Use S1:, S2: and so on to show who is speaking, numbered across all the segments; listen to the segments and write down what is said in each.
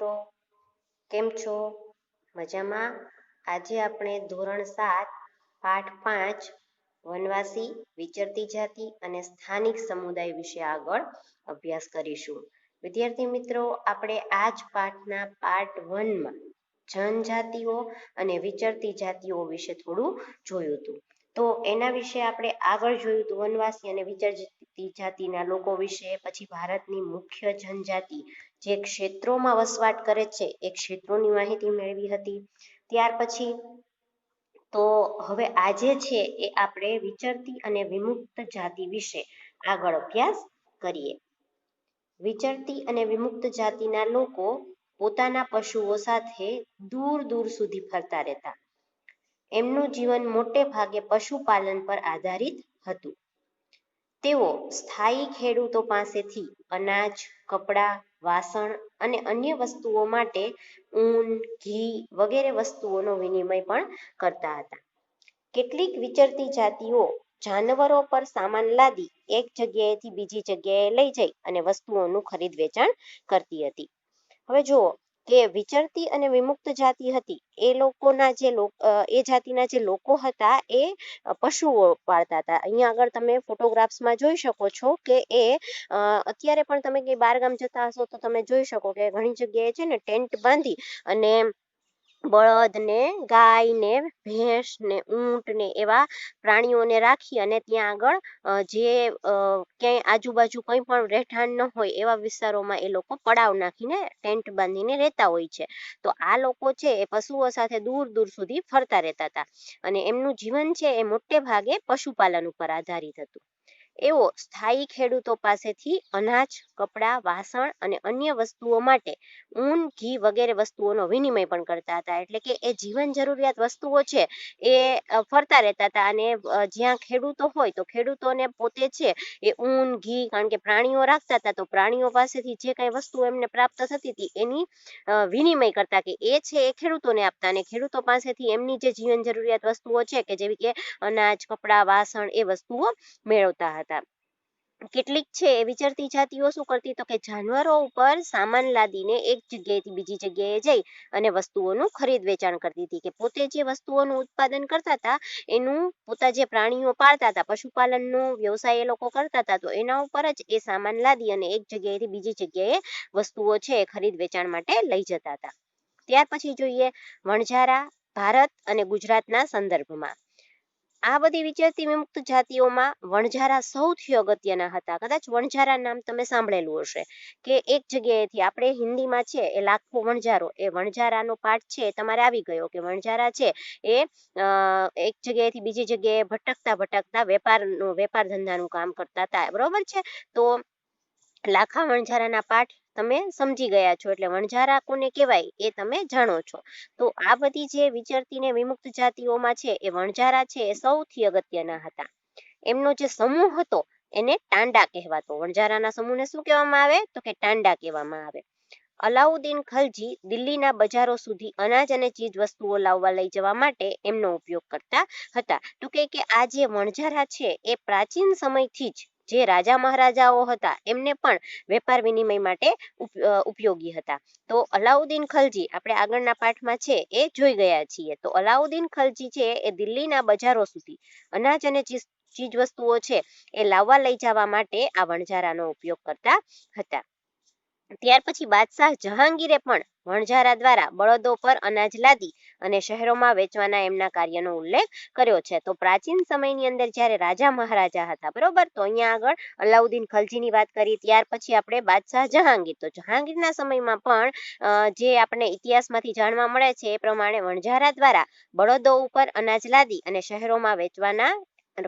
S1: મિત્રો, કેમ છો? મજામાં? આજે આપણે ધોરણ 7 પાઠ 5 વનવાસી, વિચરતી જાતિ અને સ્થાનિક સમુદાય વિશે આગળ અભ્યાસ કરીશું. વિદ્યાર્થી મિત્રો, આપણે આ જ પાઠના પાર્ટ 1માં જનજાતિઓ અને વિચરતી જાતિઓ વિશે થોડું જોયું હતું. તો એના વિશે આપણે આગળ જોયું હતું વનવાસી અને વિચરતી જાતિના લોકો વિશે, પછી ભારતની મુખ્ય જનજાતિ જે ક્ષેત્રોમાં વસવાટ કરે છે એ ક્ષેત્રોની માહિતી મેળવી હતી. ત્યાર પછી તો હવે આજે છે એ આપણે વિચરતી અને વિમુક્ત જાતિ વિશે આગળ અભ્યાસ કરીએ. વિચરતી અને વિમુક્ત જાતિના લોકો પોતાના પશુઓ સાથે દૂર દૂર સુધી ફરતા રહેતા. એમનું જીવન મોટે ભાગે પશુપાલન પર આધારિત હતું. તેઓ સ્થાયી ખેડૂતો પાસેથી અનાજ, કપડાં, વાસણ અને અન્ય વસ્તુઓ માટે ઊન, ઘી વગેરે વસ્તુઓનો વિનિમય પણ કરતા હતા. કેટલીક વિચરતી જાતિઓ જાનવરો પર સામાન લાદી એક જગ્યાએથી બીજી જગ્યાએ લઈ જઈ અને વસ્તુઓનું ખરીદ વેચાણ કરતી હતી. હવે જુઓ કે વિચરતી અને વિમુક્ત જાતિ હતી એ લોકોના એ જાતિના જે લોકો હતા એ પશુઓ પાળતા હતા. અહીંયા આગળ તમે ફોટોગ્રાફ્સમાં જોઈ શકો છો કે અત્યારે પણ તમે કંઈ બહારગામ જતા હશો તો તમે જોઈ શકો કે ઘણી જગ્યાએ છે ને ટેન્ટ બાંધી અને બળદ ને ગાય ને ભેંસ ને ઊંટ ને એવા પ્રાણીઓને રાખી અને ત્યાં આગળ જે ક્યાંય આજુબાજુ કંઈ પણ રહેઠાણ ન હોય એવા વિસ્તારોમાં એ લોકો પડાવ નાખીને ટેન્ટ બાંધીને રહેતા હોય છે. તો આ લોકો છે એ પશુઓ સાથે દૂર દૂર સુધી ફરતા રહેતા હતા અને એમનું જીવન છે એ મોટે ભાગે પશુપાલન ઉપર આધારિત હતું. એઓ સ્થાયી ખેડૂતો પાસેથી અનાજ, કપડાં, વાસણ અને અન્ય વસ્તુઓ માટે ઊન, ઘી વગેરે વસ્તુઓનો વિનિમય પણ કરતા હતા. એટલે કે એ જીવન જરૂરિયાત વસ્તુઓ છે એ ફરતા રહેતા હતા અને જ્યાં ખેડૂતો હોય તો ખેડૂતોને પોતે છે એ ઊન, ઘી, કારણ કે પ્રાણીઓ રાખતા હતા તો પ્રાણીઓ પાસેથી જે કાંઈ વસ્તુ એમને પ્રાપ્ત થતી હતી એની વિનિમય કરતા કે એ છે એ ખેડૂતોને આપતા અને ખેડૂતો પાસેથી એમની જે જીવન જરૂરિયાત વસ્તુઓ છે કે જેવી કે અનાજ, કપડાં, વાસણ એ વસ્તુઓ મેળવતા હતા. કેટલીક છે એ વિચરતી જાતિઓ શું કરતી તો કે જાનવરો ઉપર સામાન લાદીને એક જગ્યાએથી બીજી જગ્યાએ જઈ અને વસ્તુઓનું ખરીદ વેચાણ કરતી હતી. કે પોતે જે વસ્તુઓનું ઉત્પાદન કરતા હતા એનું પોતા જે પ્રાણીઓ પાળતા હતા, પશુપાલનનો વ્યવસાય એ લોકો કરતા હતા, તો એના ઉપર જ એ સામાન લાદી અને એક જગ્યાએથી બીજી જગ્યાએ વસ્તુઓ છે એ ખરીદ વેચાણ માટે લઈ જતા હતા. ત્યાર પછી જોઈએ વણઝારા, ભારત અને ગુજરાતના સંદર્ભમાં. આ બધી વિચરતી વિમુક્ત જાતિઓમાં વણઝારા સૌથી અગત્યના હતા. કદાચ વણઝારા નામ તમે સાંભળેલું હશે કે એક જગ્યાએથી આપણે હિન્દીમાં છે એ લાખો વણઝારો, એ વણઝારાનો પાઠ છે એ તમારે આવી ગયો કે વણઝારા છે એ એક જગ્યાએથી બીજી જગ્યાએ ભટકતા વેપાર ધંધાનું કામ કરતા હતા. બરોબર છે? તો લાખા વણઝારાના પાઠ તમે સમજી ગયા છો એટલે વણઝારા કોને કહેવાય એ તમે જાણો છો. તો આ બધી જે વિચરતી ને વિમુક્ત જાતિઓમાં છે એ વણઝારા છે એ સૌથી અગત્યના હતા. એમનો જે સમૂહ હતો એને ટાંડા કહેવાતો. વણઝારાના સમૂહને શું કહેવામાં આવે તો કે ટાંડા કહેવામાં આવે. અલાઉદ્દીન ખલજી દિલ્હીના બજારો સુધી અનાજ અને ચીજ વસ્તુઓ લાવવા લઈ જવા માટે એમનો ઉપયોગ કરતા હતા. તો કે આ જે વણઝારા છે એ પ્રાચીન સમયથી જ જે રાજા મહારાજાઓ હતા એમને પણ વેપાર વિનિમય માટે ઉપયોગી હતા. તો અલાઉદ્દીન ખલજી આપણે આગળના પાઠમાં છે એ જોઈ ગયા છીએ. તો અલાઉદ્દીન ખલજી છે એ દિલ્હીના બજારો સુધી અનાજ અને ચીજ વસ્તુઓ છે એ લાવવા લઈ જવા માટે આ વણઝારાનો ઉપયોગ કરતા હતા. ત્યાર પછી બાદશાહ જહાંગીરે પણ વણઝારા દ્વારા બળદો પર અનાજ લાદી અને શહેરોમાં વેચવાના એમના કાર્યનો ઉલ્લેખ કર્યો છે. તો પ્રાચીન સમયની અંદર જ્યારે રાજા મહારાજા હતા, બરોબર, તો અહીંયા આગળ અલાઉદ્દીન ખલજીની વાત કરી. ત્યાર પછી આપણે બાદશાહ જહાંગીર, તો જહાંગીરના સમયમાં પણ જે આપણે ઇતિહાસમાંથી જાણવા મળે છે એ પ્રમાણે વણઝારા દ્વારા બળદો ઉપર અનાજ લાદી અને શહેરોમાં વેચવાના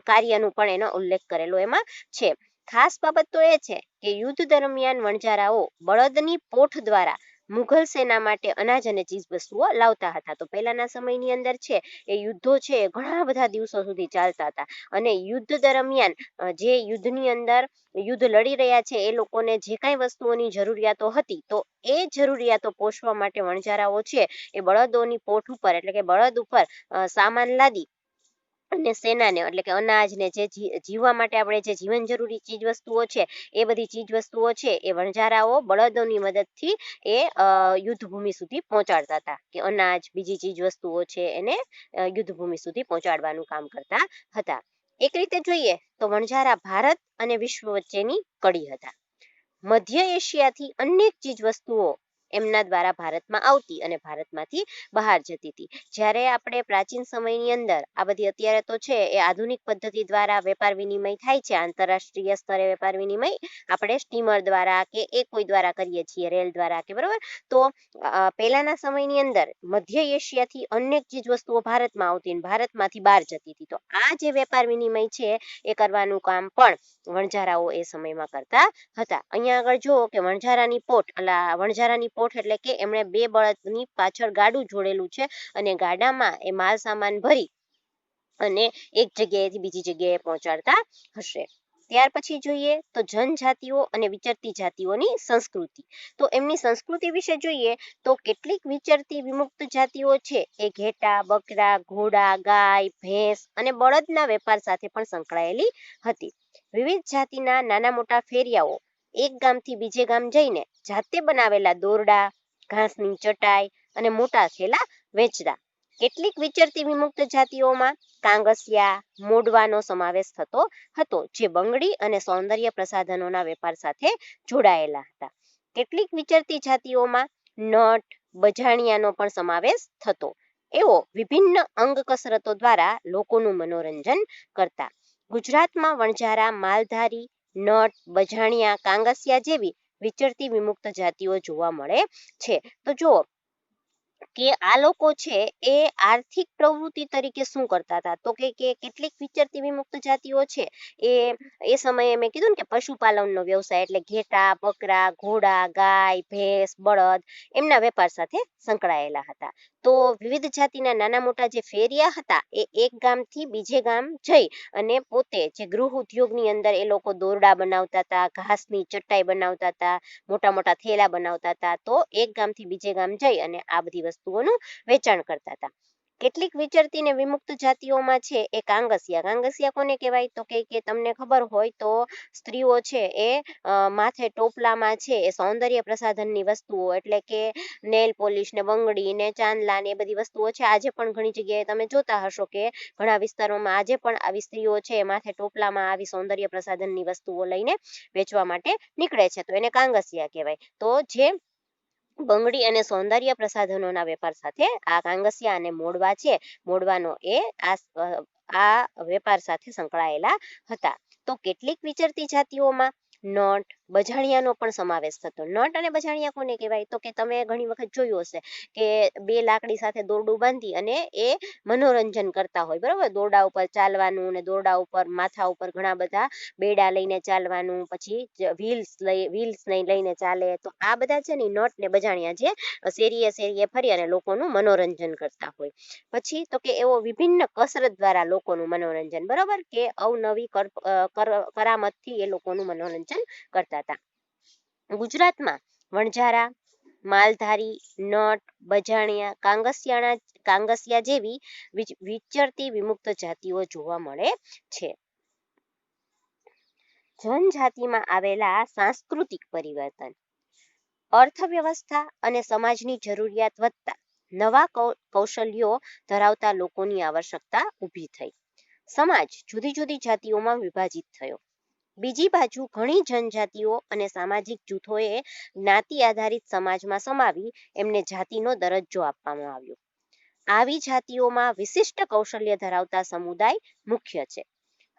S1: કાર્યનું પણ એનો ઉલ્લેખ કરેલો એમાં છે. ખાસ બાબત તો એ છે કે યુદ્ધ દરમિયાન વણઝારાઓ બળદની પોઠ દ્વારા મુઘલ સેના માટે અનાજ અને ચીજ વસ્તુઓ લાવતા હતા. તો પહેલાના સમયની અંદર છે એ યુદ્ધો છે ઘણા બધા દિવસો સુધી ચાલતા હતા અને યુદ્ધ દરમિયાન જે યુદ્ધની અંદર યુદ્ધ લડી રહ્યા છે એ લોકોને જે કાંઈ વસ્તુઓની જરૂરિયાતો હતી તો એ જરૂરિયાતો પોષવા માટે વણઝારાઓ છે એ બળદોની પોઠ ઉપર એટલે કે બળદ ઉપર સામાન લાદી અને સેનાને એટલે કે અનાજને જે જીવવા માટે આપણે જે જીવન જરૂરી ચીજ વસ્તુઓ છે એ બધી ચીજ વસ્તુઓ છે એ વણઝારાઓ બળદોની મદદથી એ યુદ્ધ ભૂમિ સુધી પહોંચાડતા હતા, કે અનાજ બીજી ચીજ વસ્તુઓ છે એને યુદ્ધ ભૂમિ સુધી પહોંચાડવાનું કામ કરતા હતા. એક રીતે જોઈએ તો વણઝારા ભારત અને વિશ્વ વચ્ચેની કડી હતા. મધ્ય એશિયાથી અનેક ચીજ વસ્તુઓ એમના દ્વારા ભારતમાં આવતી અને ભારતમાંથી બહાર જતી હતી. જ્યારે આપણે પ્રાચીન સમયની અંદર આ બધી અત્યારે તો છે એ આધુનિક પદ્ધતિ દ્વારા વેપાર વિનિમય થાય છે, આંતરરાષ્ટ્રીય સ્તરે વેપાર વિનિમય આપણે સ્ટીમર દ્વારા કે એ કોઈ દ્વારા કરીએ છીએ, રેલ દ્વારા કે બરોબર. તો પહેલાના સમયની અંદર મધ્ય એશિયાથી અનેક ચીજ વસ્તુઓ ભારતમાં આવતી અને ભારતમાંથી બહાર જતી હતી. તો આ જે વેપાર વિનિમય છે એ કરવાનું કામ પણ વણઝારાઓ એ સમયમાં કરતા હતા. અહીંયા આગળ જુઓ કે વણઝારાની પોઠ એટલે કે એમણે 2 બળદની પાછળ ગાડું જોડેલું છે અને ગાડામાં એ માલ સામાન ભરી અને એક જગ્યાએથી બીજી જગ્યાએ પહોંચાડતા હશે. ત્યાર પછી જોઈએ તો જનજાતિઓ અને વિચરતી જાતિઓની સંસ્કૃતિ. તો એમની સંસ્કૃતિ વિશે જોઈએ તો કેટલીક વિચરતી વિમુક્ત જાતિઓ છે એ ઘેટા, બકરા, ઘોડા, ગાય, ભેંસ અને બળદના વેપાર સાથે પણ સંકળાયેલી હતી. વિવિધ જાતિના નાના મોટા ફેરિયાઓ એક ગામથી બીજે ગામ જઈને જાતે બનાવેલા દોરડા, ઘાસની ચટાઈ અને મોટા થેલા વેચતા. કેટલીક વિચરતી વિમુક્ત જાતિઓમાં કાંગસિયા, મોડવાનો સમાવેશ થતો હતો, જે બંગડી અને સૌંદર્ય પ્રસાધનોના વેપાર સાથે જોડાયેલા હતા. કેટલીક વિચરતી જાતિઓમાં નટ, બજાણિયાનો પણ સમાવેશ થતો. એવો વિભિન્ન અંગ કસરતો દ્વારા લોકોનું મનોરંજન કરતા. ગુજરાતમાં વણઝારા, માલધારી, નટ, બજાણિયા, કાંગસિયા જેવી વિચરતી વિમુક્ત જાતિઓ જોવા મળે છે. તો જુઓ કે આ લોકો છે એ આર્થિક પ્રવૃત્તિ તરીકે શું કરતા હતા, તો કે કેટલીક વિચરતી વિમુક્ત જાતિઓ છે એ સમયે મેં કીધું ને કે પશુપાલનનો વ્યવસાય એટલે ઘેટા, બકરા, ઘોડા, ગાય, ભેંસ, બળદ એમના વેપાર સાથે સંકળાયેલા હતા. તો વિવિધ જાતિના નાના મોટા જે ફેરિયા હતા એ એક ગામથી બીજે ગામ જઈ અને પોતે જે ગૃહ ઉદ્યોગની અંદર એ લોકો દોરડા બનાવતા હતા, ઘાસની ચટાઈ બનાવતા હતા, મોટા મોટા થેલા બનાવતા હતા. તો એક ગામથી બીજે ગામ જઈ અને આ બધી વસ્તુઓનું વેચાણ કરતા હતા. કેટલીક વિચરતી ને વિમુક્ત જાતિઓમાં છે એ કાંગસિયા કોને કહેવાય, તો કે તમને ખબર હોય તો સ્ત્રીઓ છે એ માથે ટોપલામાં છે એ સૌંદર્ય પ્રસાધનની વસ્તુઓ એટલે કે નેલ પોલિશ ને બંગડી ને ચાંદલા ને એ બધી વસ્તુઓ છે. આજે પણ ઘણી જગ્યાએ તમે જોતા હશો કે ઘણા વિસ્તારોમાં આજે પણ આવી સ્ત્રીઓ છે માથે ટોપલામાં આવી સૌંદર્ય પ્રસાધનની વસ્તુઓ લઈને વેચવા માટે નીકળે છે, તો એને કાંગસિયા કહેવાય. તો જે બંગડી અને સૌંદર્ય પ્રસાધનોના વેપાર સાથે આ કાંગસિયા અને મોડવા છે, મોડવાનો એ આ વેપાર સાથે સંકળાયેલા હતા. તો કેટલીક વિચરતી જાતિઓમાં નટ, બજાણિયાનો પણ સમાવેશ થતો. નટ અને બજાણિયા કોને કહેવાય, તો કે તમે ઘણી વખત જોયું હશે કે 2 લાકડી સાથે દોરડું બાંધી અને એ મનોરંજન કરતા હોય, બરોબર. દોરડા ઉપર ચાલવાનું અને દોરડા ઉપર માથા ઉપર ઘણા બધા બેડા લઈને ચાલવાનું, પછી વ્હીલ્સ લઈને ચાલે. તો આ બધા છે ને નટ ને બજાણિયા જે શેરીએ ફરી અને લોકોનું મનોરંજન કરતા હોય. પછી તો કે એવો વિભિન્ન કસરત દ્વારા લોકોનું મનોરંજન, બરોબર, કે અવનવી કરામતથી એ લોકોનું મનોરંજન કરતા હતા. ગુજરાતમાં વણઝારા, માલધારી, નટ, બજાણિયા, કાંગસિયા જેવી વિચરતી વિમુક્ત જાતિઓ જોવા મળે છે. જનજાતિમાં આવેલા સાંસ્કૃતિક પરિવર્તન. અર્થવ્યવસ્થા અને સમાજની જરૂરિયાત વધતા નવા કૌશલ્યો ધરાવતા લોકોની આવશ્યકતા ઊભી થઈ. સમાજ જુદી જુદી જાતિઓમાં વિભાજિત થયો. બીજી બાજુ ઘણી જનજાતિઓ અને સામાજિક જૂથોએ જ્ઞાતિ આધારિત સમાજમાં સમાવી એમને જાતિનો દરજ્જો આપવામાં આવ્યો. આવી જાતિઓમાં વિશિષ્ટ કૌશલ્ય ધરાવતા સમુદાય મુખ્ય છે.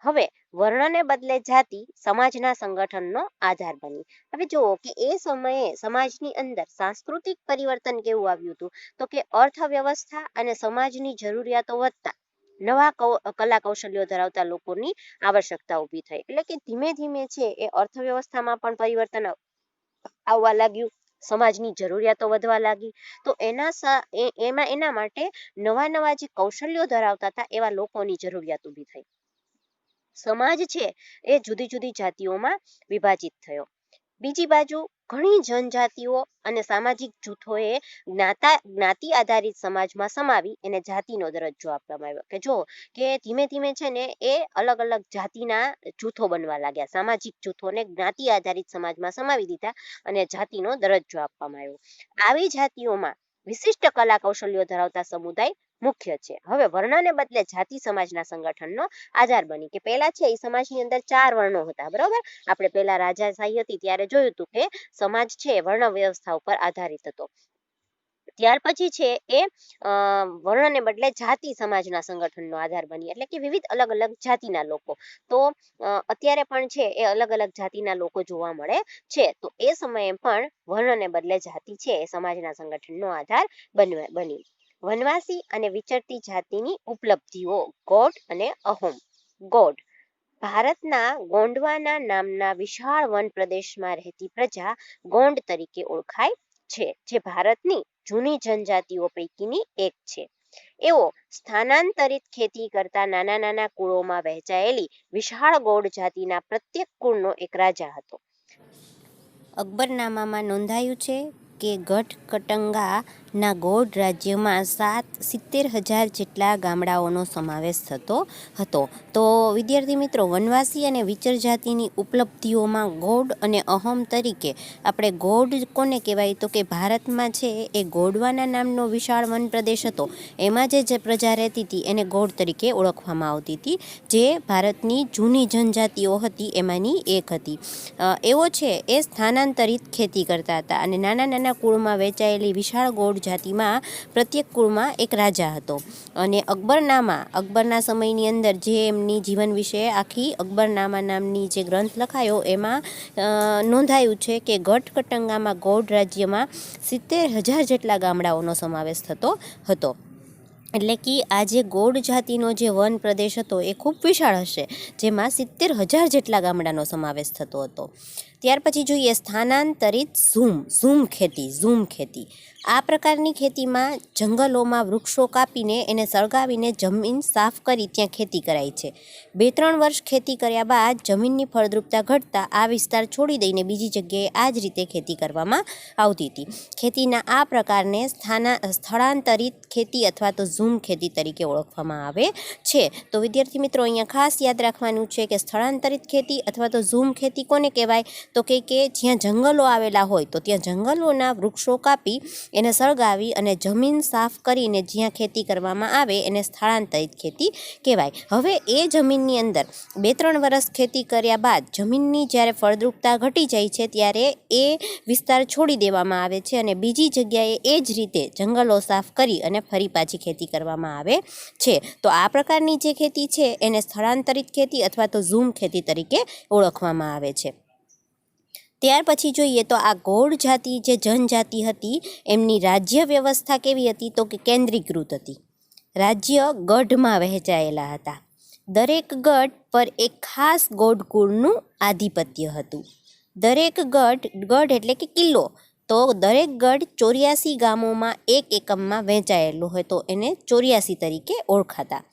S1: હવે વર્ણને બદલે જાતિ સમાજના સંગઠનનો આધાર બની. હવે જુઓ કે એ સમયે સમાજની અંદર સાંસ્કૃતિક પરિવર્તન કેવું આવ્યું હતું, તો કે અર્થવ્યવસ્થા અને સમાજની જરૂરિયાતો વધતા નવા કલા કૌશલ્યો ધરાવતા લોકોની આવશ્યકતા ઊભી થઈ. એટલે કે ધીમે ધીમે છે એ અર્થવ્યવસ્થામાં પણ પરિવર્તન આવવા લાગ્યું, સમાજની જરૂરિયાતો વધવા લાગી. તો એના માટે નવા જે કૌશલ્યો ધરાવતા હતા એવા લોકોની જરૂરિયાત ઊભી થઈ. સમાજ છે એ જુદી જુદી જાતિઓમાં વિભાજિત થયો. બીજી બાજુ ઘણી જનજાતિઓ અને સામાજિક જૂથોએ જ્ઞાતિ આધારિત સમાજમાં સમાવી એને જાતિનો દરજ્જો આપવામાં આવ્યો કે જો કે ધીમે ધીમે છે ને એ અલગ અલગ જાતિના જૂથો બનવા લાગ્યા, સામાજિક જૂથોને જ્ઞાતિ આધારિત સમાજમાં સમાવી દીધા અને જાતિનો દરજ્જો આપવામાં આવ્યો. આવી જાતિઓમાં વિશિષ્ટ કલા કૌશલ્યો ધરાવતા સમુદાય મુખ્ય છે. હવે વર્ણને બદલે જાતિ સમાજના સંગઠનનો આધાર બની કે પહેલા છે એ સમાજની અંદર 4 વર્ણો હતા, બરોબર. આપણે પહેલા રાજાશાહી હતી ત્યારે જોયું હતું કે સમાજ છે વર્ણ વ્યવસ્થા ઉપર આધારિત હતો. ત્યાર પછી છે એ વર્ણને બદલે જાતિ સમાજના સંગઠનનો આધાર બની, એટલે કે વિવિધ અલગ અલગ જાતિના લોકો. તો અત્યારે પણ છે એ અલગ અલગ જાતિના લોકો જોવા મળે છે. તો એ સમયે પણ વર્ણને બદલે જાતિ છે એ સમાજના સંગઠનનો આધાર બની. વનવાસી અને વિચરતી જાતિની ઉપલબ્ધિઓ. ગોંડ અને અહોમ. ગોંડ ભારતના ગોંડવાના નામના વિશાળ વન પ્રદેશમાં રહેતી પ્રજા ગોંડ તરીકે ઓળખાય છે, જે ભારતની જૂની જનજાતિઓ પૈકીની એક છે. એવો સ્થાનાંતરિત ખેતી કરતા નાના નાના કુળોમાં વહેંચાયેલી વિશાળ ગોંડ જાતિના પ્રત્યેક કુળનો એક રાજા હતો.
S2: અકબરનામામાં નોંધાયું છે કે ગઢકટંગાના ગોંડ રાજ્યમાં 70,000 જેટલા ગામડાઓનો સમાવેશ થતો હતો. તો વિદ્યાર્થી મિત્રો, વનવાસી અને વિચર જાતિની ઉપલબ્ધિઓમાં ગોંડ અને અહોમ તરીકે આપણે ગોંડ કોને કહેવાય તો કે ભારતમાં છે એ ગોંડવાના નામનો વિશાળ વન પ્રદેશ હતો. એમાં જે પ્રજા રહેતી હતી એને ગોંડ તરીકે ઓળખવામાં આવતી હતી, જે ભારતની જૂની જનજાતિઓ હતી એમાંની એક હતી. એવો છે એ સ્થાનાંતરિત ખેતી કરતા હતા અને નાના નાના કુળમાં વહેંચાયેલી વિશાળ ગોંડ જાતિમાં પ્રત્યેક કુળમાં એક રાજા હતો. અને અકબરના સમયની અંદર જે એમની જીવન વિશે આખી અકબરનામા નામની જે ગ્રંથ લખાયો એમાં નોંધાયું છે કે ગઢકટંગામાં ગોંડ રાજ્યમાં 70,000 જેટલા ગામડાઓનો સમાવેશ થતો હતો. એટલે કે આ જે ગોંડ જાતિનો જે વન પ્રદેશ હતો એ ખૂબ વિશાળ હશે, જેમાં 70,000 જેટલા ગામડાનો સમાવેશ થતો હતો. ત્યાર પછી જોઈએ સ્થાનાંતરિત ઝૂમ ખેતી. આ પ્રકારની ખેતીમાં જંગલોમાં વૃક્ષો કાપીને એને સળગાવીને જમીન સાફ કરી ત્યાં ખેતી કરાય છે. 2-3 વર્ષ ખેતી કર્યા બાદ જમીનની ફળદ્રુપતા ઘટતા આ વિસ્તાર છોડી દઈને બીજી જગ્યાએ આ જ રીતે ખેતી કરવામાં આવતી હતી. ખેતીના આ પ્રકારને સ્થળાંતરિત ખેતી અથવા તો ઝૂમ ખેતી તરીકે ઓળખવામાં આવે છે. તો વિદ્યાર્થી મિત્રો, અહીંયા ખાસ યાદ રાખવાનું છે કે સ્થળાંતરિત ખેતી અથવા તો ઝૂમ ખેતી કોને કહેવાય તો કે જ્યાં જંગલો આવેલા હોય તો ત્યાં જંગલોના વૃક્ષો કાપી એને સળગાવી અને જમીન સાફ કરીને જ્યાં ખેતી કરવામાં આવે એને સ્થળાંતરિત ખેતી કહેવાય. હવે એ જમીનની અંદર 2-3 વર્ષ ખેતી કર્યા બાદ જમીનની જ્યારે ફળદ્રુપતા ઘટી જાય છે ત્યારે એ વિસ્તાર છોડી દેવામાં આવે છે અને બીજી જગ્યાએ એ જ રીતે જંગલો સાફ કરી અને ફરી પાછી ખેતી કરવામાં આવે છે. તો આ પ્રકારની જે ખેતી છે એને સ્થળાંતરિત ખેતી અથવા તો ઝૂમ ખેતી તરીકે ઓળખવામાં આવે છે. ત્યાર પછી જોઈએ તો આ ગોંડ જાતિ જે જનજાતિ હતી એમની રાજ્ય વ્યવસ્થા કેવી હતી તો કે કેન્દ્રીકૃત હતી. રાજ્ય ગઢમાં વહેંચાયેલા હતા. દરેક ગઢ પર એક ખાસ ગોંડ કુળનું આધિપત્ય હતું. દરેક ગઢ એટલે કે કિલ્લો, તો દરેક ગઢ 84 ગામોમાં એક એકમમાં વહેંચાયેલો હોય તો એને 84 તરીકે ઓળખાતા.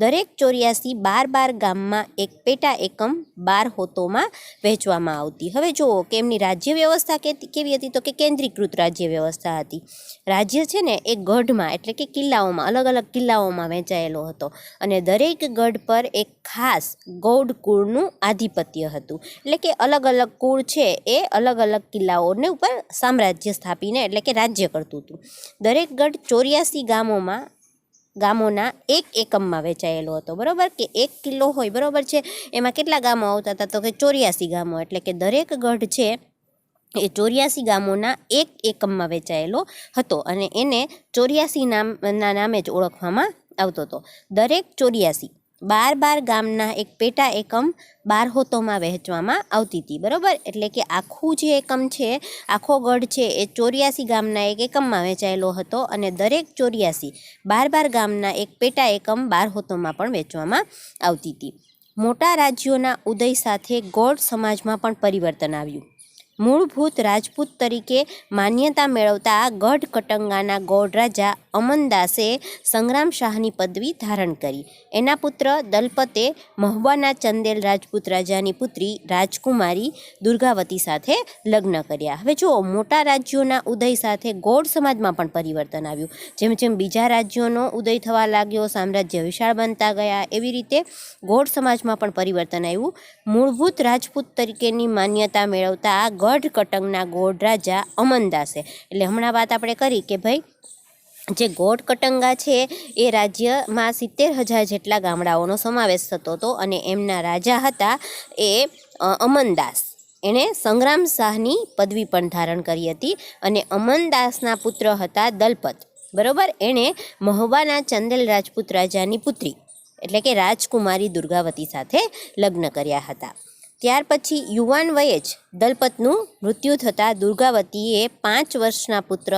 S2: દરેક 84 12 ગામમાં એક પેટા એકમ 12 હોતોમાં વહેંચવામાં આવતી. હવે જુઓ કે એમની રાજ્ય વ્યવસ્થા કેવી હતી તો કે કેન્દ્રીકૃત રાજ્ય વ્યવસ્થા હતી. રાજ્ય છે ને એ ગઢમાં એટલે કે કિલ્લાઓમાં, અલગ અલગ કિલ્લાઓમાં વહેંચાયેલો હતો અને દરેક ગઢ પર એક ખાસ ગોંડ કુળનું આધિપત્ય હતું. એટલે કે અલગ અલગ કુળ છે એ અલગ અલગ કિલ્લાઓને ઉપર સામ્રાજ્ય સ્થાપીને એટલે કે રાજ્ય કરતું હતું. દરેક ગઢ 84 ગામોના એક એકમમાં વહેંચાયેલો હતો. બરાબર, કે એક કિલ્લો હોય, બરાબર છે, એમાં કેટલા ગામો આવતા હતા તો કે 84 ગામો. એટલે કે દરેક ગઢ છે એ 84 ગામોના એક એકમમાં વહેંચાયેલો હતો અને એને 84 ના નામે જ ઓળખવામાં આવતો હતો. દરેક 84 12 ગામના એક પેટા એકમ 12 હોતોમાં વહેંચવામાં આવતી હતી. બરાબર, એટલે કે આખું જે એકમ છે, આખો ગઢ છે એ 84 ગામના એક એકમમાં વહેંચાયેલો હતો અને દરેક 84 12 ગામના એક પેટા એકમ 12 હોતોમાં પણ વહેંચવામાં આવતી હતી. મોટા રાજ્યોના ઉદય સાથે ગોંડ સમાજમાં પણ પરિવર્તન આવ્યું. મૂળભૂત રાજપૂત તરીકે માન્યતા મેળવતા ગઢ કટંગાના ગોળ રાજા અમનદાસે સંગ્રામ શાહની પદવી ધારણ કરી. એના પુત્ર દલપતે મહુવાના ચંદેલ રાજપૂત રાજાની પુત્રી રાજકુમારી દુર્ગાવતી સાથે લગ્ન કર્યા. હવે જુઓ, મોટા રાજ્યોના ઉદય સાથે ગોળ સમાજમાં પણ પરિવર્તન આવ્યું. જેમ જેમ બીજા રાજ્યોનો ઉદય થવા લાગ્યો, સામ્રાજ્ય વિશાળ બનતા ગયા, એવી રીતે ગોળ સમાજમાં પણ પરિવર્તન આવ્યું. મૂળભૂત રાજપૂત તરીકેની માન્યતા મેળવતા ગઢ કટંગના ગોળ રાજા અમનદાસે, એટલે હમણાં વાત આપણે કરી કે ભાઈ જે ગોળ કટંગા છે એ રાજ્યમાં 70,000 જેટલા ગામડાઓનો સમાવેશ થતો હતો અને એમના રાજા હતા એ અમનદાસ. એણે સંગ્રામ શાહની પદવી પણ ધારણ કરી હતી અને અમનદાસના પુત્ર હતા દલપત. બરોબર, એણે મહુવાના ચંદેલ રાજપૂત રાજાની પુત્રી એટલે કે રાજકુમારી દુર્ગાવતી સાથે લગ્ન કર્યા હતા. ત્યાર પછી યુવાન વયે જ દલપતનું મૃત્યુ થતાં દુર્ગાવતીએ 5 વર્ષના પુત્ર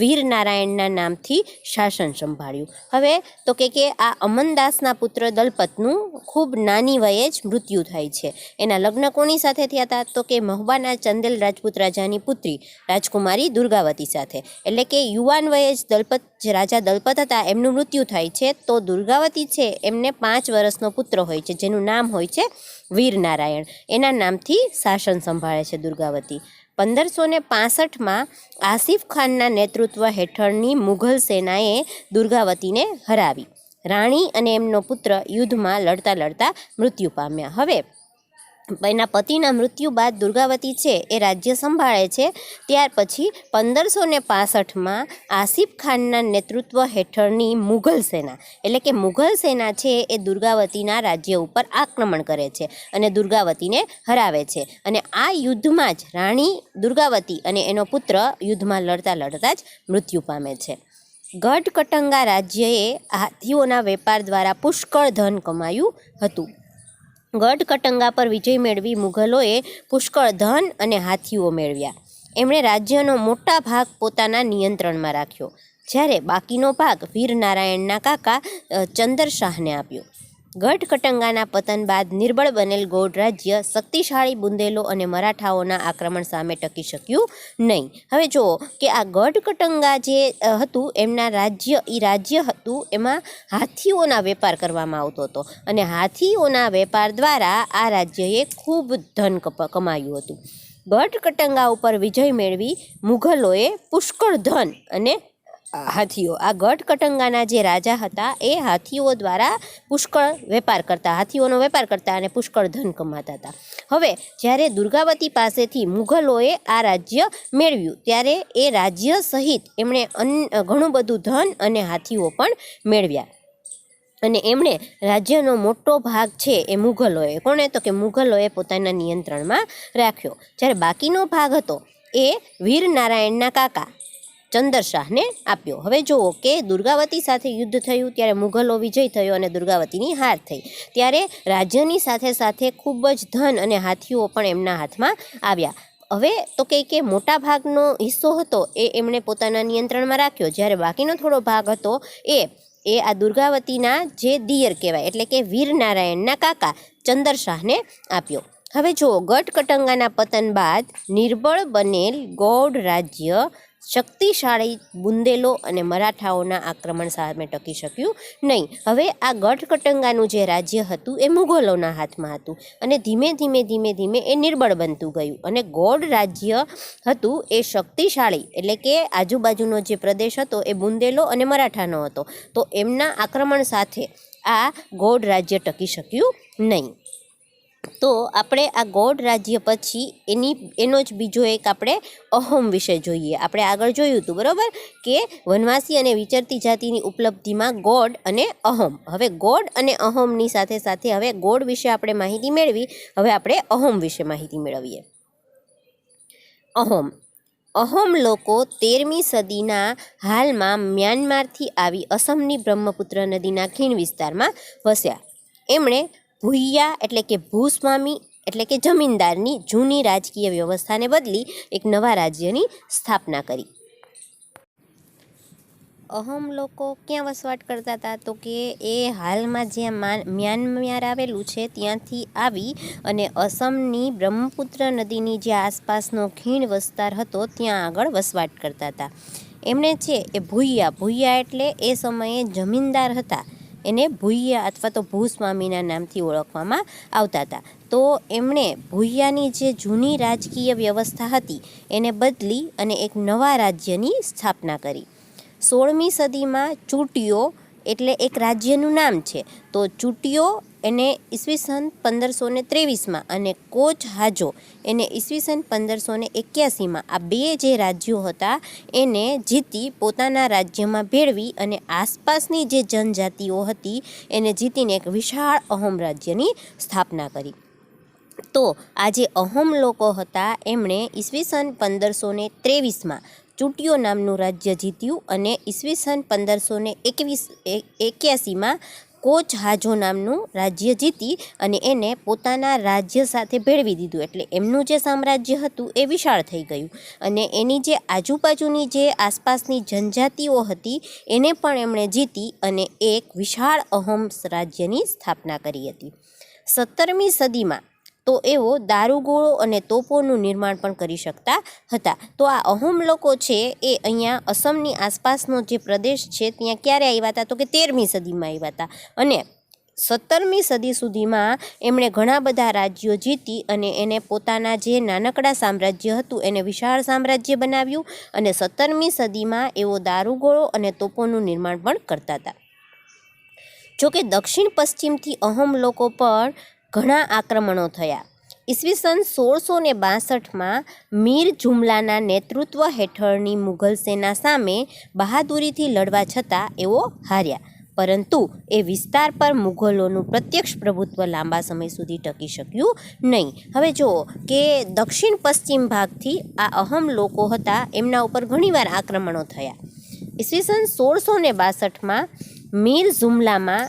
S2: વીરનારાયણના નામથી શાસન સંભાળ્યું. હવે તો કે આ અમનદાસના પુત્ર દલપતનું ખૂબ નાની વયે જ મૃત્યુ થાય છે. એના લગ્ન કોની સાથે થયા હતા? તો કે મહુવાના ચંદેલ રાજપૂત રાજાની પુત્રી રાજકુમારી દુર્ગાવતી સાથે. એટલે કે યુવાન વયે જ દલપત, જે રાજા દલપત હતા, એમનું મૃત્યુ થાય છે. તો દુર્ગાવતી છે એમને 5 વર્ષનો પુત્ર હોય છે જેનું નામ હોય છે વીરનારાયણ. એના નામથી શાસન સંભાળે છે દુર્ગાવતી. 1565માં આસિફ ખાનના નેતૃત્વ હેઠળની મુઘલ સેનાએ દુર્ગાવતીને હરાવી. રાણી અને એમનો પુત્ર યુદ્ધમાં લડતા લડતા મૃત્યુ પામ્યા. હવે એના પતિના મૃત્યુ બાદ દુર્ગાવતી છે એ રાજ્ય સંભાળે છે. ત્યાર પછી 1565માં આસિફ ખાનના નેતૃત્વ હેઠળની મુઘલ સેના, એટલે કે મુઘલ સેના છે એ દુર્ગાવતીના રાજ્ય ઉપર આક્રમણ કરે છે અને દુર્ગાવતીને હરાવે છે. અને આ યુદ્ધમાં જ રાણી દુર્ગાવતી અને એનો પુત્ર યુદ્ધમાં લડતા લડતા જ મૃત્યુ પામે છે. ગઢ કટંગા રાજ્યએ હાથીઓના વેપાર દ્વારા પુષ્કળ ધન કમાયું હતું. ગઢ કટંગા પર વિજય મેળવી મુઘલોએ પુષ્કળ ધન અને હાથીઓ મેળવ્યા. એમણે રાજ્યનો મોટા ભાગ પોતાના નિયંત્રણમાં રાખ્યો, જ્યારે બાકીનો ભાગ વીરનારાયણના કાકા ચંદરશાહને આપ્યો. ગઢ કટંગાના પતન બાદ નિર્બળ બનેલ ગોળ રાજ્ય શક્તિશાળી બુંદેલો અને મરાઠાઓના આક્રમણ સામે ટકી શક્યું નહીં. હવે જુઓ કે આ ગઢ કટંગા જે હતું એમના રાજ્ય હતું એમાં હાથીઓના વેપાર કરવામાં આવતો હતો અને હાથીઓના વેપાર દ્વારા આ રાજ્યએ ખૂબ ધન કમાયું હતું. ગઢ કટંગા ઉપર વિજય મેળવી મુઘલોએ પુષ્કળ ધન અને હાથીઓ, આ ગઢ કટંગાના જે રાજા હતા એ હાથીઓ દ્વારા પુષ્કળ વેપાર કરતા, હાથીઓનો વેપાર કરતા અને પુષ્કળ ધન કમાતા હતા. હવે જ્યારે દુર્ગાવતી પાસેથી મુઘલોએ આ રાજ્ય મેળવ્યું ત્યારે એ રાજ્ય સહિત એમણે ઘણું બધું ધન અને હાથીઓ પણ મેળવ્યા અને એમણે રાજ્યનો મોટો ભાગ છે એ મુઘલોએ, કોણે? તો કે મુઘલોએ પોતાના નિયંત્રણમાં રાખ્યો. જ્યારે બાકીનો ભાગ હતો એ વીરનારાયણના કાકા ચંદરશાહને આપ્યો. હવે જુઓ કે દુર્ગાવતી સાથે યુદ્ધ થયું ત્યારે મુઘલો વિજય થયો અને દુર્ગાવતીની હાર થઈ. ત્યારે રાજ્યની સાથે સાથે ખૂબ જ ધન અને હાથીઓ પણ એમના હાથમાં આવ્યા. હવે તો કે મોટા ભાગનો હિસ્સો હતો એ એમણે પોતાના નિયંત્રણમાં રાખ્યો, જ્યારે બાકીનો થોડો ભાગ હતો એ આ દુર્ગાવતીના જે દિયર કહેવાય એટલે કે વીરનારાયણના કાકા ચંદરશાહને આપ્યો. હવે જુઓ, ગઢ કટંગાના પતન બાદ નિર્બળ બનેલ ગોળ રાજ્ય શક્તિશાળી બુંદેલો અને મરાઠાઓના આક્રમણ સામે ટકી શક્યું નહીં. હવે આ ગઢ કટંગાનું જે રાજ્ય હતું એ મુઘલોના હાથમાં હતું અને ધીમે ધીમે એ નિર્બળ બનતું ગયું અને ગોળ રાજ્ય હતું એ શક્તિશાળી એટલે કે આજુબાજુનો જે પ્રદેશ હતો એ બુંદેલો અને મરાઠાનો હતો. તો એમના આક્રમણ સાથે આ ગોળ રાજ્ય ટકી શક્યું નહીં. તો આપણે આ ગોળ રાજ્ય પછી એનો જ બીજો એક આપણે અહોમ વિશે જોઈએ. આપણે આગળ જોયું હતું બરાબર કે વનવાસી અને વિચરતી જાતિની ઉપલબ્ધિમાં ગોળ અને અહોમ. હવે ગોળ અને અહોમની સાથે સાથે હવે ગોળ વિશે આપણે માહિતી મેળવી, હવે આપણે અહોમ વિશે માહિતી મેળવીએ. અહોમ લોકો 13મી સદીના હાલમાં મ્યાનમારથી આવી અસમની બ્રહ્મપુત્ર નદીના ખીણ વિસ્તારમાં વસ્યા. એમણે ભૂયા એટલે કે ભૂસ્વામી એટલે કે જમીનદારની જૂની રાજકીય વ્યવસ્થાને બદલી એક નવા રાજ્યની સ્થાપના કરી. અહમ લોકો ક્યાં વસવાટ કરતા હતા? તો કે એ હાલમાં જ્યાં મ્યાનમાર આવેલું છે ત્યાંથી આવી અને અસમની બ્રહ્મપુત્ર નદીની જે આસપાસનો ખીણ વિસ્તાર હતો ત્યાં આગળ વસવાટ કરતા હતા. એમણે છે એ ભૂયા એટલે એ સમયે જમીનદાર હતા, એને ભૂયા અથવા તો ભૂસ્વામીના નામથી ઓળખવામાં આવતા હતા. તો એમણે ભૂયાની જે જૂની રાજકીય વ્યવસ્થા હતી એને બદલી અને એક નવા રાજ્યની સ્થાપના કરી. 16મી સદીમાં ચૂંટીઓ એટલે એક રાજ્યનું નામ છે. તો ચૂંટીઓ એને ઈસવીસન 1523માં અને કોચ હાજો એને ઈસવીસન 1581માં આ બે જે રાજ્યો હતા એને જીતી પોતાના રાજ્યમાં ભેળવી અને આસપાસની જે જનજાતિઓ હતી એને જીતીને એક વિશાળ અહોમ રાજ્યની સ્થાપના કરી. તો આ જે અહોમ લોકો હતા એમણે ઈસવીસન 1523માં ચૂંટીઓ નામનું રાજ્ય જીત્યું અને ઈસવીસન 1581માં કોચ હાજો નામનું રાજ્ય જીતી અને એને પોતાના રાજ્ય સાથે ભેળવી દીધું. એટલે એમનું જે સામ્રાજ્ય હતું એ વિશાળ થઈ ગયું અને એની જે આજુબાજુની જે આસપાસની જનજાતિઓ હતી એને પણ એમણે જીતી અને એક વિશાળ અહોમ રાજ્યની સ્થાપના કરી હતી. 17મી સદીમાં તો એઓ દારૂગોળો અને તોપોનું નિર્માણ પણ કરી શકતા હતા. તો આ અહોમ લોકો છે એ અહીંયા અસમની આસપાસનો જે પ્રદેશ છે ત્યાં ક્યારે આવ્યા હતા? તો કે 13મી સદીમાં આવ્યા હતા અને 17મી સદી સુધીમાં એમણે ઘણા બધા રાજ્યો જીતી અને એને પોતાના જે નાનકડા સામ્રાજ્ય હતું એને વિશાળ સામ્રાજ્ય બનાવ્યું અને 17મી સદીમાં એઓ દારૂગોળો અને તોપોનું નિર્માણ પણ કરતા હતા. જોકે દક્ષિણ પશ્ચિમથી અહોમ લોકો પર ઘણા આક્રમણો થયા. ઈસવીસન 1662માં મીર જુમલાના નેતૃત્વ હેઠળની મુઘલ સેના સામે બહાદુરીથી લડવા છતાં એઓ હાર્યા, પરંતુ એ વિસ્તાર પર મુઘલોનું પ્રત્યક્ષ પ્રભુત્વ લાંબા સમય સુધી ટકી શક્યું નહીં. હવે જુઓ કે દક્ષિણ પશ્ચિમ ભાગથી આ અહોમ લોકો હતા એમના ઉપર ઘણીવાર આક્રમણો થયા. ઈસવીસન 1662માં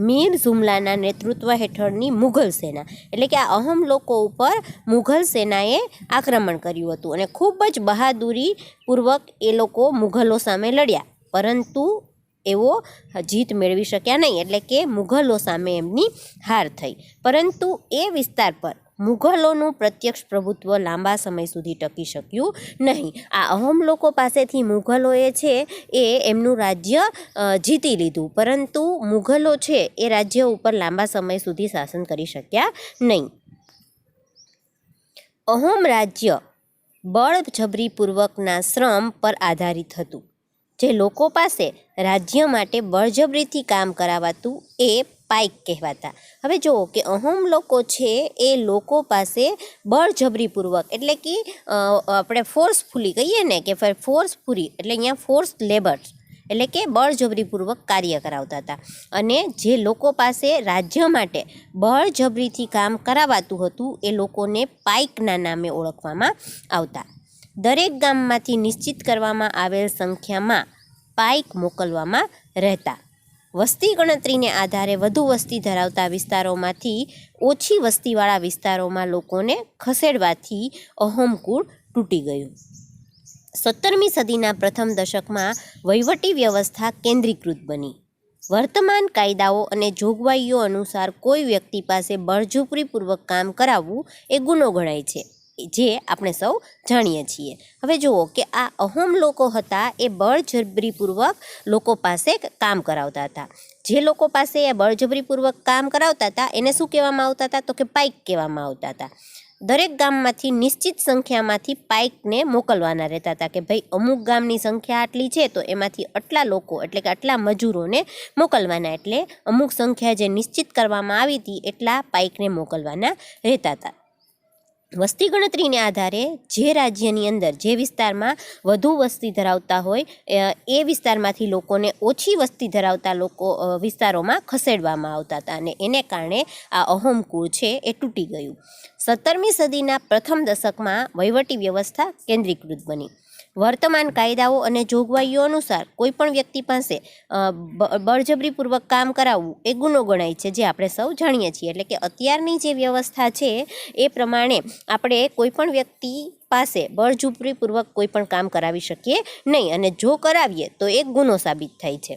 S2: મીર જુમલાના નેતૃત્વ હેઠળની મુઘલ સેના એટલે કે આ અહોમ લોકો ઉપર મુઘલ સેનાએ આક્રમણ કર્યું હતું અને ખૂબ જ બહાદુરીપૂર્વક એ લોકો મુઘલો સામે લડ્યા, પરંતુ એવો જીત મેળવી શક્યા નહીં. એટલે કે મુઘલો સામે એમની હાર થઈ, પરંતુ એ વિસ્તાર પર મુઘલોનું પ્રત્યક્ષ પ્રભુત્વ લાંબા સમય સુધી ટકી શક્યું નહીં. આ અહોમ લોકો પાસેથી મુઘલોએ છે એ એમનું રાજ્ય જીતી લીધું, પરંતુ મુઘલો છે એ રાજ્ય ઉપર લાંબા સમય સુધી શાસન કરી શક્યા નહીં. અહોમ રાજ્ય બળજબરીપૂર્વકના શ્રમ પર આધારિત હતું. જે લોકો પાસે રાજ્ય માટે બળજબરીથી કામ કરાવાતું એ પાઇક કહેવાતા. હવે જુઓ કે અહોમ લોકો છે એ લોકો પાસે બળજબરીપૂર્વક એટલે કે આપણે ફોર્સફુલી કહીએ ને કે ફોર્સફુલી એટલે અહીંયા ફોર્સ લેબર્સ એટલે કે બળજબરીપૂર્વક કાર્ય કરાવતા હતા. અને જે લોકો પાસે રાજ્ય માટે બળજબરીથી કામ કરાવાતું હતું એ લોકોને પાઇકના નામે ઓળખવામાં આવતા. દરેક ગામમાંથી નિશ્ચિત કરવામાં આવેલ સંખ્યામાં પાઇક મોકલવામાં રહેતા. વસ્તી ગણતરીને આધારે વધુ વસ્તી ધરાવતા વિસ્તારોમાંથી ઓછી વસ્તીવાળા વિસ્તારોમાં લોકોને ખસેડવાથી અહોમ કુળ તૂટી ગયું. 17મી સદીના પ્રથમ દશકમાં વહીવટી વ્યવસ્થા કેન્દ્રીકૃત બની. વર્તમાન કાયદાઓ અને જોગવાઈઓ અનુસાર કોઈ વ્યક્તિ પાસે બળજબરીપૂર્વક કામ કરાવવું એ ગુનો ગણાય છે, જે આપણે સૌ જાણીએ છીએ. હવે જુઓ કે આ અહોમ લોકો હતા એ બળજબરીપૂર્વક લોકો પાસે કામ કરાવતા હતા. જે લોકો પાસે એ બળજબરીપૂર્વક કામ કરાવતા હતા એને શું કહેવામાં આવતા હતા? તો કે પાઇક કહેવામાં આવતા હતા. દરેક ગામમાંથી નિશ્ચિત સંખ્યામાંથી પાઇકને મોકલવાના રહેતા હતા કે ભાઈ અમુક ગામની સંખ્યા આટલી છે તો એમાંથી આટલા લોકો એટલે કે આટલા મજૂરોને મોકલવાના, એટલે અમુક સંખ્યા જે નિશ્ચિત કરવામાં આવી હતી એટલા પાઇકને મોકલવાના રહેતા હતા. વસ્તી ગણતરીને આધારે જે રાજ્યની અંદર જે વિસ્તારમાં વધુ વસ્તી ધરાવતા હોય એ વિસ્તારમાંથી લોકોને ઓછી વસ્તી ધરાવતા વિસ્તારોમાં ખસેડવામાં આવતા હતા અને એને કારણે આ અહોમ કુળ છે એ તૂટી ગયું. 17મી સદીના પ્રથમ દશકમાં વહીવટી વ્યવસ્થા કેન્દ્રીકૃત બની. વર્તમાન કાયદાઓ અને જોગવાઈઓ અનુસાર કોઈ પણ વ્યક્તિ પાસે બળજબરીપૂર્વક કામ કરાવવું એ ગુનો ગણાય છે, જે આપણે સૌ જાણીએ છીએ. એટલે કે અત્યારની જે વ્યવસ્થા છે એ પ્રમાણે આપણે કોઈ પણ વ્યક્તિ પાસે બળજબરીપૂર્વક કોઈ પણ કામ કરાવી શકીએ નહીં, અને જો કરાવીએ તો એક ગુનો સાબિત થાય છે.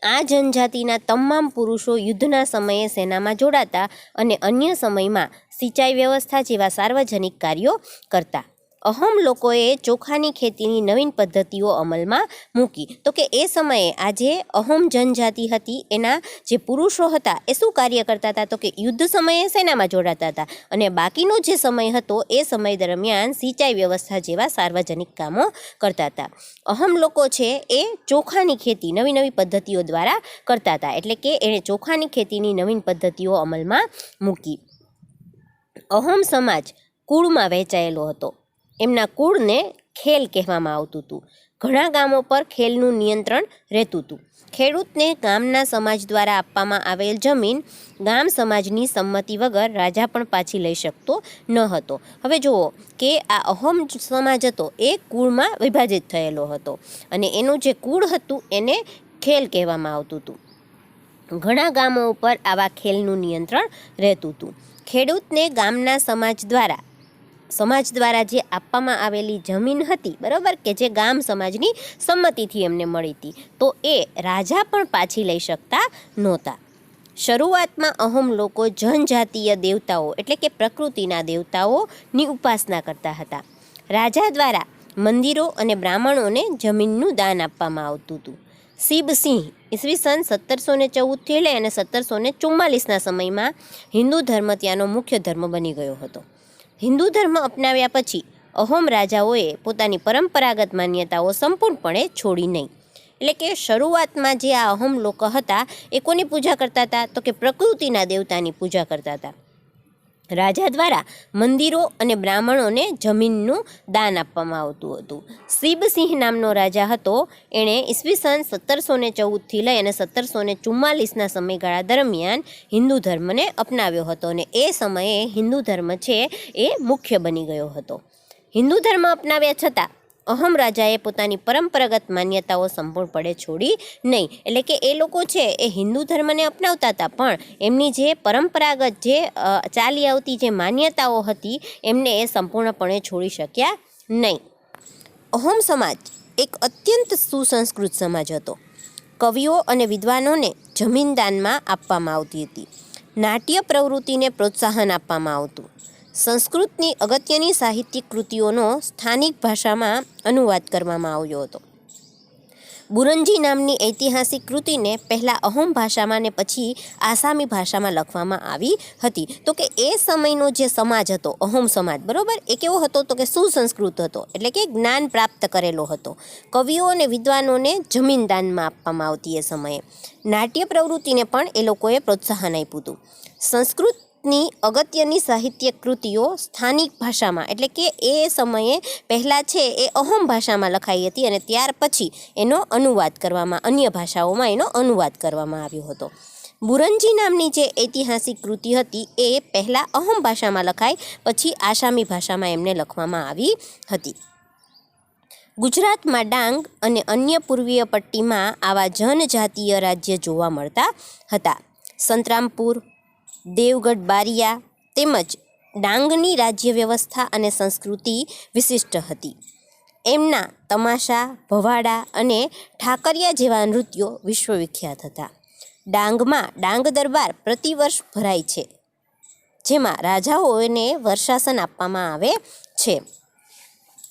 S2: આ જનજાતિના તમામ પુરુષો યુદ્ધના સમયે સેનામાં જોડાતા અને અન્ય સમયમાં સિંચાઈ વ્યવસ્થા જેવા સાર્વજનિક કાર્યો કરતા. અહોમ લોકોએ ચોખાની ખેતીની નવીન પદ્ધતિઓ અમલમાં મૂકી. તો કે એ સમયે આ જે અહોમ જનજાતિ હતી એના જે પુરુષો હતા એ શું કાર્ય કરતા હતા? તો કે યુદ્ધ સમયે સેનામાં જોડાતા હતા, અને બાકીનો જે સમય હતો એ સમય દરમિયાન સિંચાઈ વ્યવસ્થા જેવા સાર્વજનિક કામો કરતા હતા. અહોમ લોકો છે એ ચોખાની ખેતી નવી નવી પદ્ધતિઓ દ્વારા કરતા હતા, એટલે કે એણે ચોખાની ખેતીની નવીન પદ્ધતિઓ અમલમાં મૂકી. અહોમ સમાજ કુળમાં વહેંચાયેલો હતો. એમના કુળને ખેલ કહેવામાં આવતું હતું. ઘણા ગામો પર ખેલનું નિયંત્રણ રહેતું હતું. ખેડૂતને ગામના સમાજ દ્વારા આપવામાં આવેલ જમીન ગામ સમાજની સંમતિ વગર રાજા પણ પાછી લઈ શકતો ન હતો. હવે જુઓ કે આ અહોમ સમાજ હતો એ કુળમાં વિભાજિત થયેલો હતો, અને એનું જે કુળ હતું એને ખેલ કહેવામાં આવતું હતું. ઘણા ગામો ઉપર આવા ખેલનું નિયંત્રણ રહેતું હતું. ખેડૂતને ગામના સમાજ દ્વારા જે આપવામાં આવેલી જમીન હતી, બરાબર, કે જે ગામ સમાજની સંમતિથી એમને મળી હતી, તો એ રાજા પણ પાછી લઈ શકતા નહોતા. શરૂઆતમાં અહોમ લોકો જનજાતીય દેવતાઓ એટલે કે પ્રકૃતિના દેવતાઓની ઉપાસના કરતા હતા. રાજા દ્વારા મંદિરો અને બ્રાહ્મણોને જમીનનું દાન આપવામાં આવતું હતું. શિબસિંહ ઈસવીસન 1714થી લઈ અને 1744ના સમયમાં હિન્દુ ધર્મ ત્યાંનો મુખ્ય ધર્મ બની ગયો હતો. હિન્દુ ધર્મ અપનાવ્યા પછી અહોમ રાજાઓએ પોતાની પરંપરાગત માન્યતાઓ સંપૂર્ણપણે છોડી નહીં. એટલે કે શરૂઆતમાં જે આ અહોમ લોકો હતા એ કોની પૂજા કરતા હતા? તો કે પ્રકૃતિના દેવતાની પૂજા કરતા હતા. રાજા દ્વારા મંદિરો અને બ્રાહ્મણોને જમીનનું દાન આપવામાં આવતું હતું. શિબસિંહ નામનો રાજા હતો. એણે ઈસવીસન 1714થી લઈ અને 1744ના સમયગાળા દરમિયાન હિન્દુ ધર્મને અપનાવ્યો હતો, અને એ સમયે હિન્દુ ધર્મ છે એ મુખ્ય બની ગયો હતો. હિન્દુ ધર્મ અપનાવ્યા છતાં અહોમ રાજાએ પોતાની પરંપરાગત માન્યતાઓ સંપૂર્ણપણે છોડી નહીં. એટલે કે એ લોકો છે એ હિન્દુ ધર્મને અપનાવતા હતા, પણ એમની જે પરંપરાગત જે ચાલી આવતી જે માન્યતાઓ હતી એમને એ સંપૂર્ણપણે છોડી શક્યા નહીં. અહોમ સમાજ એક અત્યંત સુસંસ્કૃત સમાજ હતો. કવિઓ અને વિદ્વાનોને જમીન દાનમાં આપવામાં આવતી હતી. નાટ્ય પ્રવૃત્તિને પ્રોત્સાહન આપવામાં આવતું. સંસ્કૃતની અગત્યની સાહિત્યિક કૃતિઓનો સ્થાનિક ભાષામાં અનુવાદ કરવામાં આવ્યો હતો. બુરંજી નામની ઐતિહાસિક કૃતિને પહેલાં અહોમ ભાષામાં ને પછી આસામી ભાષામાં લખવામાં આવી હતી. તો કે એ સમયનો જે સમાજ હતો અહોમ સમાજ, બરાબર, એ કેવો હતો? તો કે સુસંસ્કૃત હતો, એટલે કે જ્ઞાન પ્રાપ્ત કરેલો હતો. કવિઓ અને વિદ્વાનોને જમીન દાનમાં આપવામાં આવતી એ સમયે. નાટ્ય પ્રવૃત્તિને પણ એ લોકોએ પ્રોત્સાહન આપ્યું હતું. સંસ્કૃતની અગત્યની સાહિત્યિક કૃતિઓ સ્થાનિક ભાષામાં, એટલે કે એ સમયે પહેલાં છે એ અહોમ ભાષામાં લખાઈ હતી, અને ત્યાર પછી એનો અનુવાદ કરવામાં, અન્ય ભાષાઓમાં એનો અનુવાદ કરવામાં આવ્યો હતો. બુરંજી નામની જે ઐતિહાસિક કૃતિ હતી એ પહેલાં અહોમ ભાષામાં લખાઈ, પછી આસામી ભાષામાં એમને લખવામાં આવી હતી. ગુજરાતમાં ડાંગ અને અન્ય પૂર્વીય પટ્ટીમાં આવા જનજાતીય રાજ્ય જોવા મળતા હતા. સંતરામપુર, દેવગઢ બારિયા તેમજ ડાંગની રાજ્ય વ્યવસ્થા અને સંસ્કૃતિ વિશિષ્ટ હતી. એમના તમાશા, ભવાડા અને ઠાકરિયા જેવા નૃત્યો વિશ્વવિખ્યાત હતા. ડાંગમાં ડાંગ દરબાર પ્રતિવર્ષ ભરાય છે, જેમાં રાજાઓને વર્ષાસન આપવામાં આવે છે.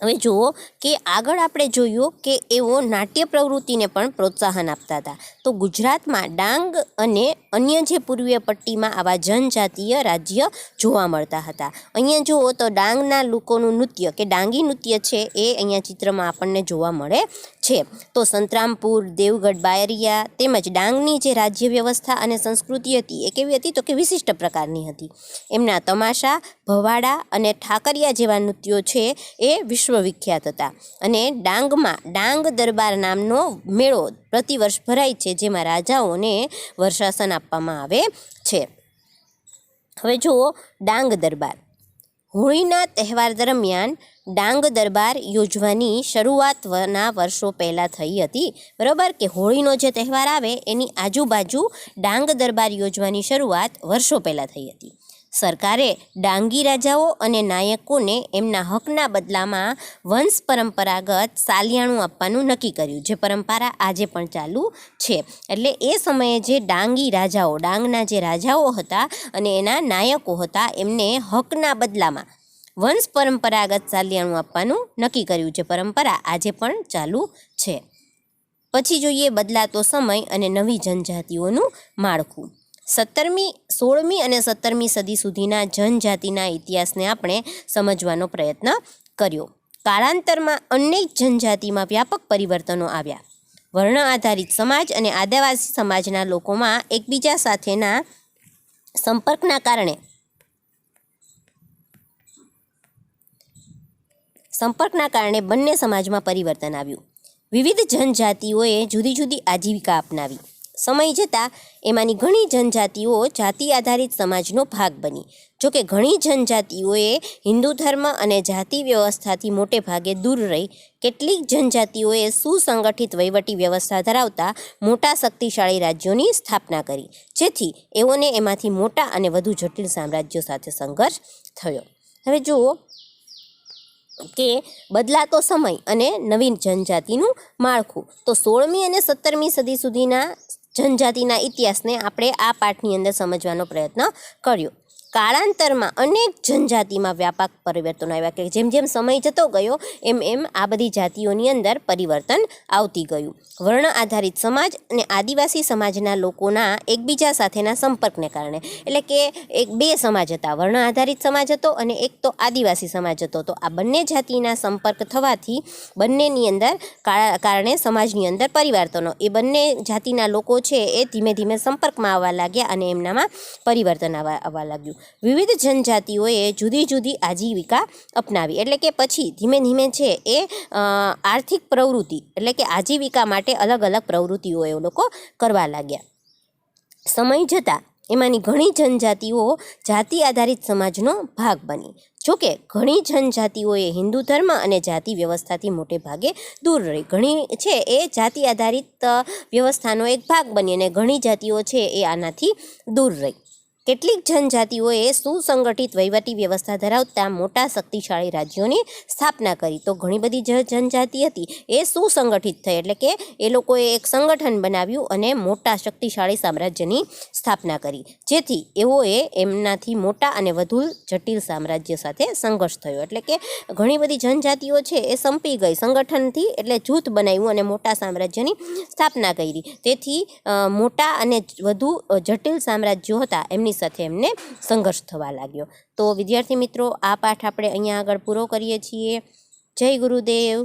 S2: હવે જુઓ કે આગળ આપણે જોયું કે એઓ નાટ્ય પ્રવૃત્તિને પણ પ્રોત્સાહન આપતા હતા. તો ગુજરાતમાં ડાંગ અને અન્ય જે પૂર્વીય પટ્ટીમાં આવા જનજાતીય રાજ્ય જોવા મળતા હતા. અહીંયા જુઓ તો ડાંગના લોકોનું નૃત્ય કે ડાંગી નૃત્ય છે એ અહીંયા ચિત્રમાં આપણને જોવા મળે છે. તો સંતરામપુર, દેવગઢ બારિયા તેમજ ડાંગની જે રાજ્ય વ્યવસ્થા અને સંસ્કૃતિ હતી એ કેવી હતી? તો કે વિશિષ્ટ પ્રકારની હતી. એમના તમાશા, ભવાડા અને ઠાકરિયા જેવા નૃત્યો છે એ વિશ્વવિખ્યાત હતા. અને ડાંગમાં ડાંગ દરબાર નામનો મેળો પ્રતિવર્ષ ભરાય છે, જેમાં રાજાઓને વર્ષાસન આપવામાં આવે છે. હવે જુઓ ડાંગ દરબાર. હોળીના તહેવાર દરમિયાન ડાંગ દરબાર યોજવાની શરૂઆતના વર્ષો પહેલાં થઈ હતી. બરાબર, કે હોળીનો જે તહેવાર આવે એની આજુબાજુ ડાંગ દરબાર યોજવાની શરૂઆત વર્ષો પહેલાં થઈ હતી. સરકારે ડાંગી રાજાઓ અને નાયકોને એમના હકના બદલામાં વંશ પરંપરાગત સાલિયાણું આપવાનું નક્કી કર્યું, જે પરંપરા આજે પણ ચાલુ છે. એટલે એ સમયે જે ડાંગી રાજાઓ, ડાંગના જે રાજાઓ હતા અને એના નાયકો હતા, એમને હકના બદલામાં વંશ પરંપરાગત સાલિયાણું આપવાનું નક્કી કર્યું, જે પરંપરા આજે પણ ચાલુ છે. પછી જોઈએ બદલાતો સમય અને નવી જનજાતિઓનું માળખું. 16મી અને 17મી સદી સુધીના જનજાતિના ઇતિહાસને આપણે સમજવાનો પ્રયત્ન કર્યો. કાળાંતરમાં અનેક જનજાતિમાં વ્યાપક પરિવર્તનો આવ્યા. વર્ણ આધારિત સમાજ અને આદિવાસી સમાજના લોકોમાં એકબીજા સાથેના સંપર્કના કારણે બંને સમાજમાં પરિવર્તન આવ્યું. વિવિધ જનજાતિઓએ જુદી જુદી આજીવિકા અપનાવી. સમય જતાં એમાંની ઘણી જનજાતિઓ જાતિ આધારિત સમાજનો ભાગ બની. જોકે ઘણી જનજાતિઓએ હિન્દુ ધર્મ અને જાતિ વ્યવસ્થાથી મોટે ભાગે દૂર રહી કેટલીક જનજાતિઓએ સુસંગઠિત વહીવટી વ્યવસ્થા ધરાવતા મોટા શક્તિશાળી રાજ્યોની સ્થાપના કરી, જેથી એઓને એમાંથી મોટા અને વધુ જટિલ સામ્રાજ્યો સાથે સંઘર્ષ થયો. હવે જુઓ કે બદલાતો સમય અને નવીન જનજાતિનું માળખું. તો 16મી અને 17મી સદી સુધીના જનજાતિના ઇતિહાસને આપણે આ પાઠની અંદર સમજવાનો પ્રયત્ન કર્યો. કાળાંતરમાં અનેક જનજાતિમાં વ્યાપક પરિવર્તનો આવ્યા, કે જેમ જેમ સમય જતો ગયો એમ એમ આ બધી જાતિઓની અંદર પરિવર્તન આવતી ગયું. વર્ણ આધારિત સમાજ અને આદિવાસી સમાજના લોકોના એકબીજા સાથેના સંપર્કને કારણે, એટલે કે બે સમાજ હતા, વર્ણ આધારિત સમાજ હતો અને એક તો આદિવાસી સમાજ હતો. તો આ બંને જાતિના સંપર્ક થવાથી બંનેની અંદર કારણે સમાજની અંદર પરિવર્તનો, એ બંને જાતિના લોકો છે એ ધીમે ધીમે સંપર્કમાં આવવા લાગ્યા અને એમનામાં પરિવર્તન આવવા લાગ્યું. વિવિધ જનજાતિઓએ જુદી જુદી આજીવિકા અપનાવી, એટલે કે પછી ધીમે ધીમે છે એ આર્થિક પ્રવૃત્તિ, એટલે કે આજીવિકા માટે અલગ અલગ પ્રવૃત્તિઓ એ લોકો કરવા લાગ્યા. સમય જતાં એમાંની ઘણી જનજાતિઓ જાતિ આધારિત સમાજનો ભાગ બની. જોકે ઘણી જનજાતિઓએ હિન્દુ ધર્મ અને જાતિ વ્યવસ્થાથી મોટે ભાગે દૂર રહી. ઘણી છે એ જાતિ આધારિત વ્યવસ્થાનો એક ભાગ બની અને ઘણી જાતિઓ છે એ આનાથી દૂર રહી. કેટલીક જનજાતિઓએ સુસંગઠિત વહીવટી વ્યવસ્થા ધરાવતા મોટા શક્તિશાળી રાજ્યોની સ્થાપના કરી. તો ઘણી બધી જનજાતિ હતી એ સુસંગઠિત થઈ, એટલે કે એ લોકોએ એક સંગઠન બનાવ્યું અને મોટા શક્તિશાળી સામ્રાજ્યની સ્થાપના કરી, જેથી એઓએ એમનાથી મોટા અને વધુ જટિલ સામ્રાજ્ય સાથે સંઘર્ષ થયો. એટલે કે ઘણી બધી જનજાતિઓ છે એ સંપી ગઈ સંગઠનથી, એટલે જૂથ બનાવ્યું અને મોટા સામ્રાજ્યની સ્થાપના કરી. તેથી મોટા અને વધુ જટિલ સામ્રાજ્યો હતા એમની સાથે એમને સંઘર્ષ થવા લાગ્યો. તો વિદ્યાર્થી મિત્રો, આ પાઠ આપણે અહીંયા આગળ પૂરો કરીએ છીએ. જય ગુરુદેવ.